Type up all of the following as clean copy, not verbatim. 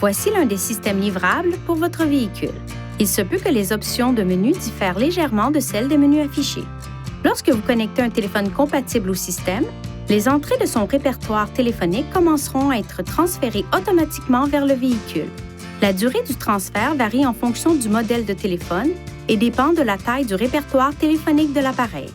Voici l'un des systèmes livrables pour votre véhicule. Il se peut que les options de menu diffèrent légèrement de celles des menus affichés. Lorsque vous connectez un téléphone compatible au système, les entrées de son répertoire téléphonique commenceront à être transférées automatiquement vers le véhicule. La durée du transfert varie en fonction du modèle de téléphone et dépend de la taille du répertoire téléphonique de l'appareil.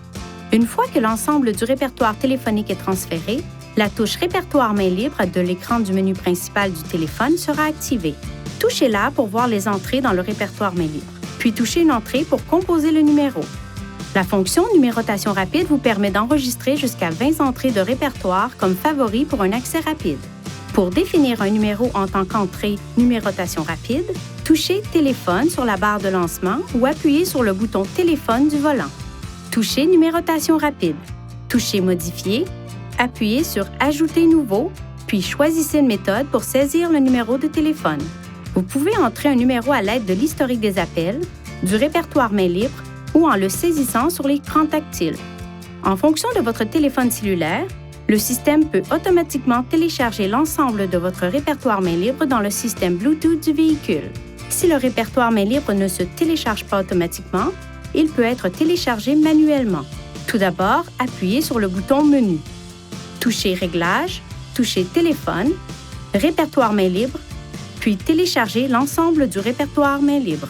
Une fois que l'ensemble du répertoire téléphonique est transféré, la touche Répertoire main libre de l'écran du menu principal du téléphone sera activée. Touchez-la pour voir les entrées dans le répertoire main libre, puis touchez une entrée pour composer le numéro. La fonction Numérotation rapide vous permet d'enregistrer jusqu'à 20 entrées de répertoire comme favori pour un accès rapide. Pour définir un numéro en tant qu'entrée Numérotation rapide, touchez Téléphone sur la barre de lancement ou appuyez sur le bouton Téléphone du volant. Touchez Numérotation rapide. Touchez Modifier, appuyez sur Ajouter nouveau, puis choisissez une méthode pour saisir le numéro de téléphone. Vous pouvez entrer un numéro à l'aide de l'historique des appels, du répertoire main libre ou en le saisissant sur l'écran tactile. En fonction de votre téléphone cellulaire, le système peut automatiquement télécharger l'ensemble de votre répertoire main libre dans le système Bluetooth du véhicule. Si le répertoire main libre ne se télécharge pas automatiquement, il peut être téléchargé manuellement. Tout d'abord, appuyez sur le bouton Menu. Touchez Réglages, touchez Téléphone, Répertoire main libre, puis téléchargez l'ensemble du répertoire main libre.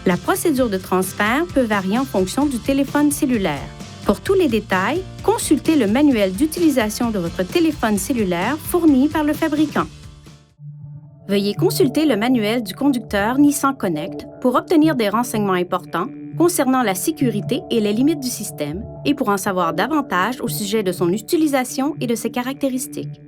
La procédure de transfert peut varier en fonction du téléphone cellulaire. Pour tous les détails, consultez le manuel d'utilisation de votre téléphone cellulaire fourni par le fabricant. Veuillez consulter le manuel du conducteur Nissan Connect pour obtenir des renseignements importants concernant la sécurité et les limites du système et pour en savoir davantage au sujet de son utilisation et de ses caractéristiques.